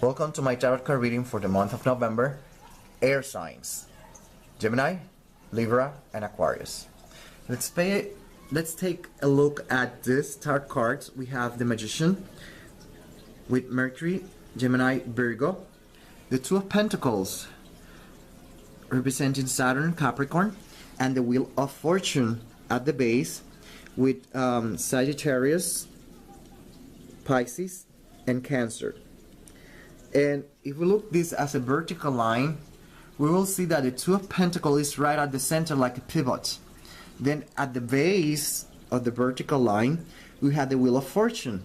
Welcome to my tarot card reading for the month of November. Air signs: Gemini, Libra, and Aquarius. Let's take a look at this tarot cards. We have the Magician with Mercury, Gemini, Virgo. The Two of Pentacles representing Saturn, Capricorn, and the Wheel of Fortune at the base with Sagittarius, Pisces, and Cancer. And if we look this as a vertical line, we will see that the Two of Pentacles is right at the center like a pivot. Then at the base of the vertical line, we have the Wheel of Fortune.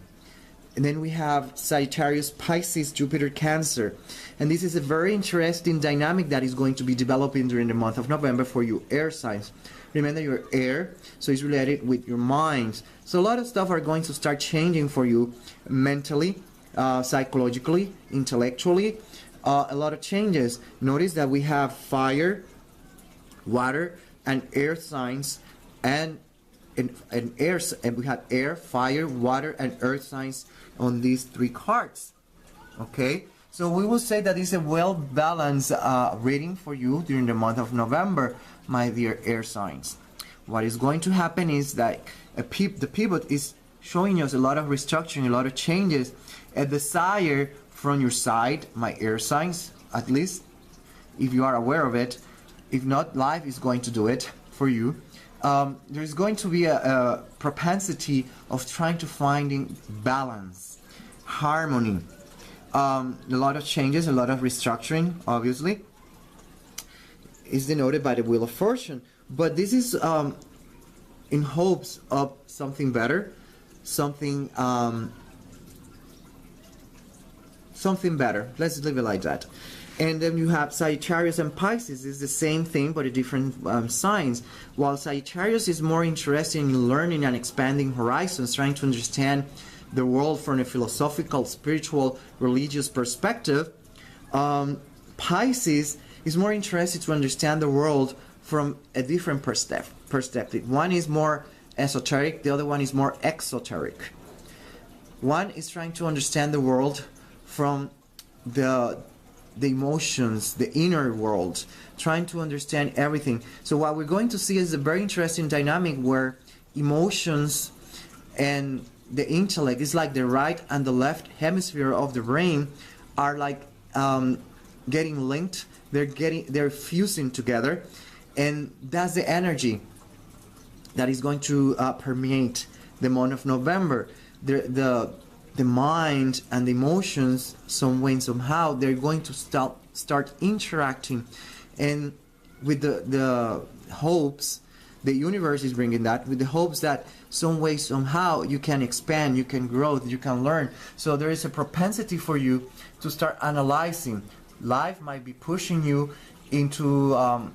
And then we have Sagittarius, Pisces, Jupiter, Cancer. And this is a very interesting dynamic that is going to be developing during the month of November for you air signs. Remember, you're air, so it's related with your minds. So a lot of stuff are going to start changing for you mentally, psychologically, intellectually. A lot of changes. Notice that we have fire, water, and air signs, and we have air, fire, water, and earth signs on these three cards. Okay, so we will say that it's a well-balanced reading for you during the month of November, my dear air signs. What is going to happen is that the pivot is showing us a lot of restructuring, a lot of changes, a desire from your side, my air signs, at least if you are aware of it. If not, life is going to do it for you. There's going to be a propensity of trying to finding balance, harmony. A lot of changes, a lot of restructuring, obviously, is denoted by the Wheel of Fortune. But this is in hopes of something better, something better. Let's leave it like that. And then you have Sagittarius and Pisces. It's the same thing, but a different signs. While Sagittarius is more interested in learning and expanding horizons, trying to understand the world from a philosophical, spiritual, religious perspective, Pisces is more interested to understand the world from a different perspective. One is more esoteric, the other one is more exoteric. One is trying to understand the world from the emotions, the inner world, trying to understand everything. So what we're going to see is a very interesting dynamic where emotions and the intellect is like the right and the left hemisphere of the brain are like getting linked. They're fusing together, and that's the energy that is going to permeate the month of November. The mind and the emotions, some way and somehow, they're going to start interacting, and with the hopes, the universe is bringing that, with the hopes that some way, somehow, you can expand, you can grow, you can learn. So there is a propensity for you to start analyzing. Life might be pushing you into a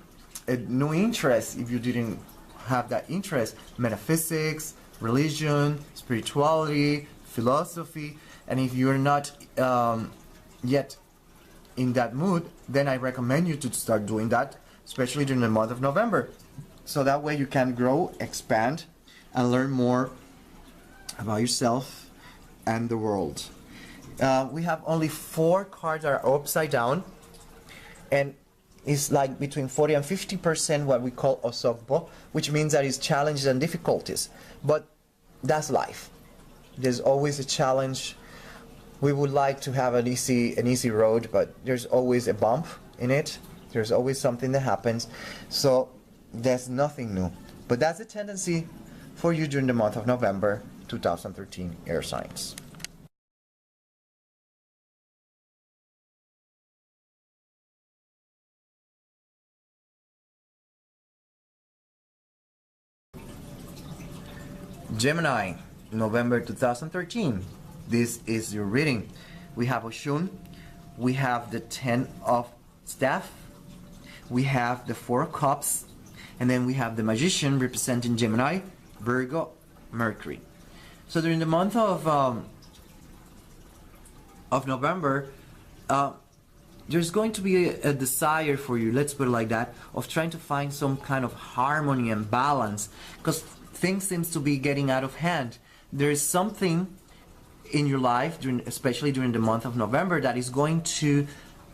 new interest if you didn't have that interest. Metaphysics, religion, spirituality, philosophy. And if you're not yet in that mood, then I recommend you to start doing that, especially during the month of November. So that way you can grow, expand, and learn more about yourself and the world. We have only 4 cards that are upside down, and it's like between 40 and 50% what we call osogbo, which means that it's challenges and difficulties. But that's life. There's always a challenge. We would like to have an easy road, but there's always a bump in it. There's always something that happens. So there's nothing new. But that's a tendency for you during the month of November 2013, air signs. Gemini, November 2013. This is your reading. We have Oshun, we have the 10 of Staff, we have the 4 of Cups, and then we have the Magician representing Gemini, Virgo, Mercury. So during the month of November, there's going to be a desire for you, let's put it like that, of trying to find some kind of harmony and balance, because things seems to be getting out of hand. There is something in your life, especially during the month of November, that is going to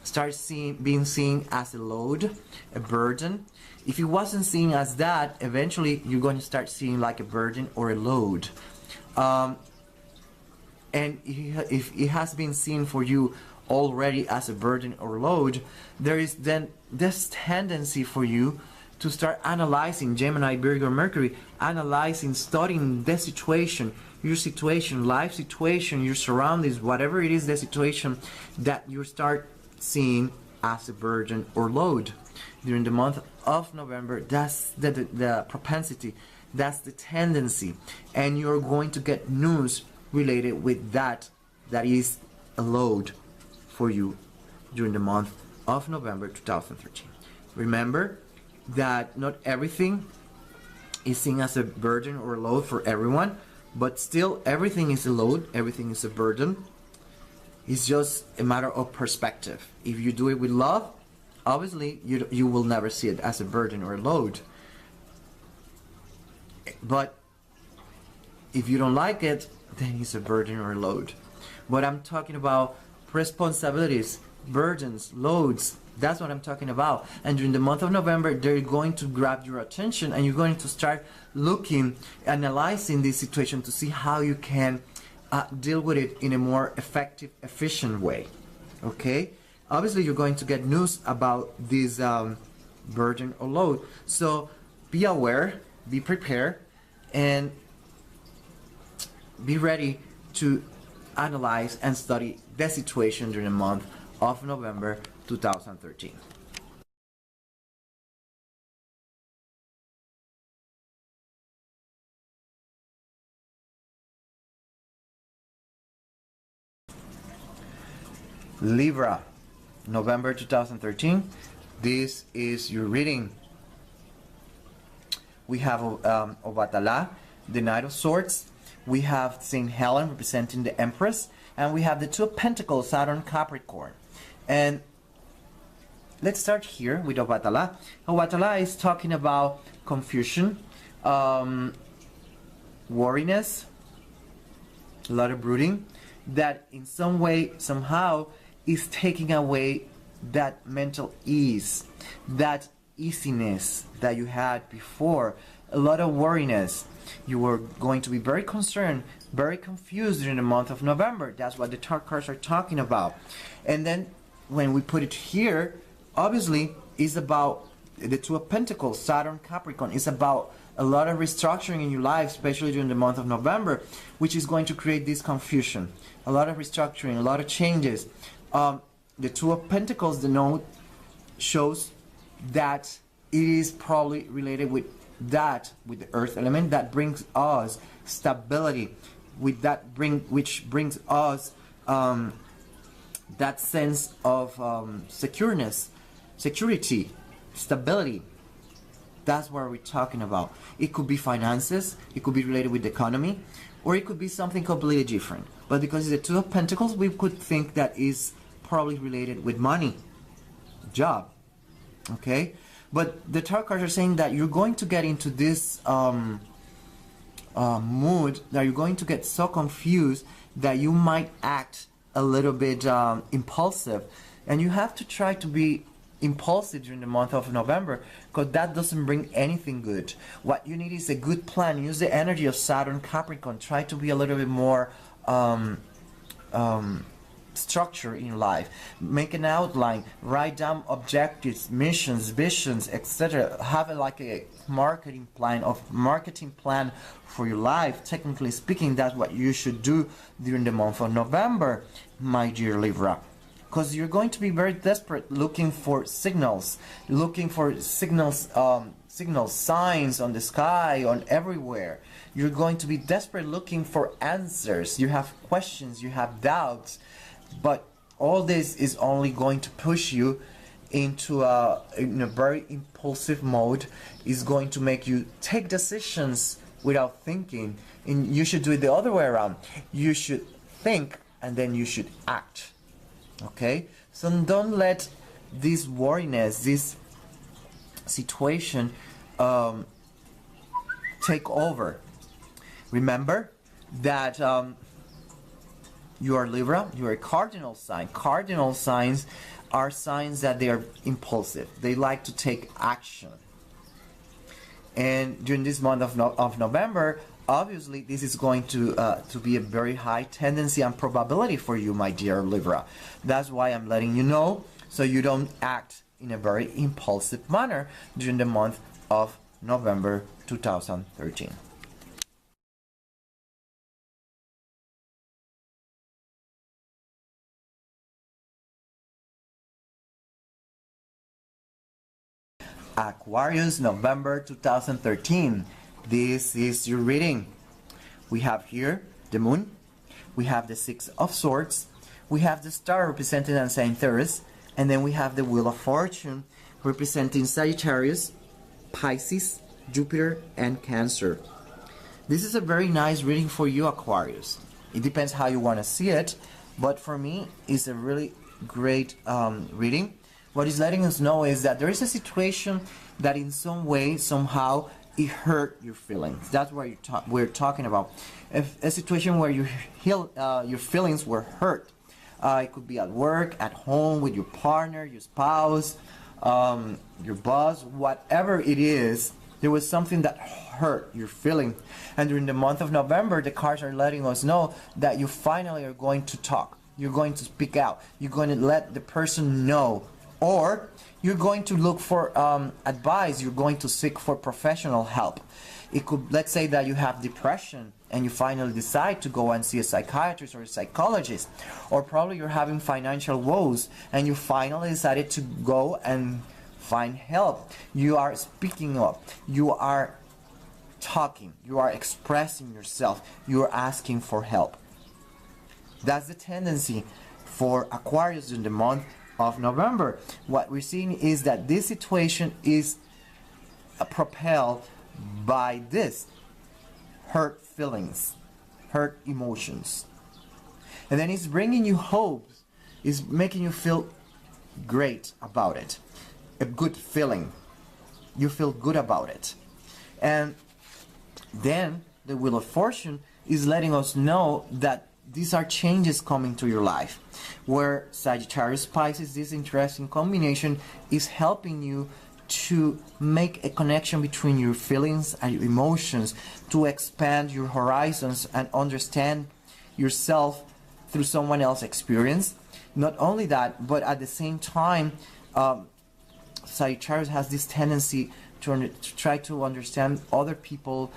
start being seen as a load, a burden. If it wasn't seen as that, eventually you're going to start seeing like a burden or a load. And if it has been seen for you already as a burden or load, there is then this tendency for you to start analyzing, Gemini, Virgo, Mercury, analyzing, studying the situation, your situation, life situation, your surroundings, whatever it is, the situation that you start seeing as a burden or load. During the month of November, that's the propensity, that's the tendency, and you're going to get news related with that is a load for you during the month of November 2013. Remember that not everything is seen as a burden or a load for everyone, but still everything is a load, everything is a burden. It's just a matter of perspective. If you do it with love, obviously you will never see it as a burden or a load. But if you don't like it, then it's a burden or a load. But I'm talking about responsibilities, burdens, loads. That's what I'm talking about. And during the month of November, they're going to grab your attention, and you're going to start looking, analyzing this situation to see how you can deal with it in a more effective, efficient way. Okay? Obviously, you're going to get news about this burden or load. So be aware, be prepared, and be ready to analyze and study the situation during the month of November 2013. Libra, November 2013. This is your reading. We have Obatala, the Knight of Swords. We have St. Helen representing the Empress, and we have the Two of Pentacles, Saturn, Capricorn. And let's start here with Obatala. Obatala is talking about confusion, worriness, a lot of brooding, that in some way, somehow, is taking away that mental ease, that easiness that you had before, a lot of worriness. You were going to be very concerned, very confused during the month of November. That's what the tarot cards are talking about. And then when we put it here, obviously, it's about the Two of Pentacles, Saturn, Capricorn. It's about a lot of restructuring in your life, especially during the month of November, which is going to create this confusion. A lot of restructuring, a lot of changes. The Two of Pentacles, the note shows that it is probably related with that, with the earth element, that brings us stability, with that which brings us that sense of security, stability. That's what we're talking about. It could be finances, it could be related with the economy, or it could be something completely different. But because it's the Two of Pentacles, we could think that is probably related with money, job. Okay? But the tarot cards are saying that you're going to get into this mood, that you're going to get so confused that you might act a little bit impulsive. And you have to try to be impulsive during the month of November, because that doesn't bring anything good. What you need is a good plan. Use the energy of Saturn, Capricorn. Try to be a little bit more structure in life. Make an outline, write down objectives, missions, visions, etc. Have like a marketing plan for your life. Technically speaking, that's what you should do during the month of November, my dear Libra, because you're going to be very desperate, looking for signals, signs on the sky, on everywhere. You're going to be desperate, looking for answers. You have questions, you have doubts. But all this is only going to push you into in a very impulsive mode. Is going to make you take decisions without thinking. And you should do it the other way around. You should think and then you should act. Okay? So don't let this worriness, this situation take over. Remember that you are Libra, you are a cardinal sign. Cardinal signs are signs that they are impulsive. They like to take action. And during this month of November, obviously this is going to be a very high tendency and probability for you, my dear Libra. That's why I'm letting you know, so you don't act in a very impulsive manner during the month of November 2013. Aquarius, November 2013. This is your reading. We have here the moon, we have the Six of Swords, we have the star representing Sagittarius, and then we have the Wheel of Fortune representing Sagittarius, Pisces, Jupiter, and Cancer. This is a very nice reading for you, Aquarius. It depends how you want to see it, but for me, it's a really great reading. What it's letting us know is that there is a situation that in some way, somehow, it hurt your feelings. That's what we're talking about. If a situation where your feelings were hurt. It could be at work, at home, with your partner, your spouse, your boss, whatever it is. There was something that hurt your feeling. And during the month of November, the cards are letting us know that you finally are going to talk. You're going to speak out. You're going to let the person know. Or you're going to look for advice. You're going to seek for professional help. It could, let's say that you have depression and you finally decide to go and see a psychiatrist or a psychologist. Or probably you're having financial woes and you finally decided to go and find help. You are speaking up. You are talking. You are expressing yourself. You are asking for help. That's the tendency for Aquarius in the month of November. What we're seeing is that this situation is propelled by this hurt feelings, hurt emotions, and then it's bringing you hope, it's making you feel great about it, a good feeling. You feel good about it. And then the Wheel of Fortune is letting us know that these are changes coming to your life, where Sagittarius Pisces, this interesting combination, is helping you to make a connection between your feelings and your emotions, to expand your horizons and understand yourself through someone else's experience. Not only that, but at the same time, Sagittarius has this tendency to try to understand other people's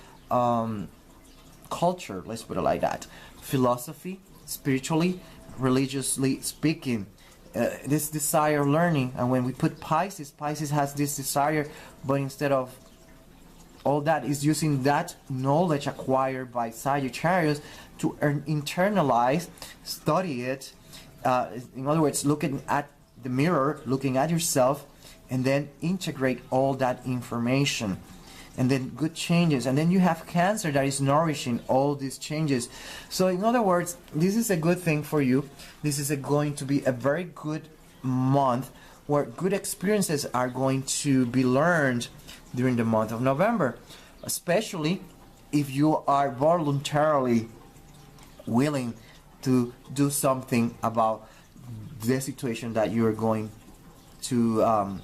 culture, let's put it like that, philosophy, spiritually, religiously speaking, this desire of learning. And when we put Pisces, Pisces has this desire, but instead of all that, is using that knowledge acquired by Sagittarius to internalize, study it, in other words, looking at the mirror, looking at yourself, and then integrate all that information. And then good changes. And then you have Cancer that is nourishing all these changes. So in other words, this is a good thing for you. This is going to be a very good month where good experiences are going to be learned during the month of November. Especially if you are voluntarily willing to do something about the situation that you are going to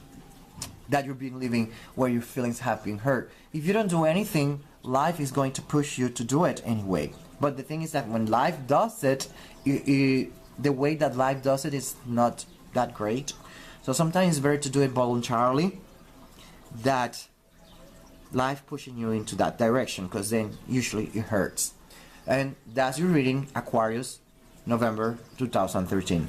that you've been living, where your feelings have been hurt. If you don't do anything, life is going to push you to do it anyway. But the thing is that when life does it, the way that life does it is not that great. So sometimes it's better to do it voluntarily, that life pushing you into that direction, because then usually it hurts. And that's your reading, Aquarius, November 2013.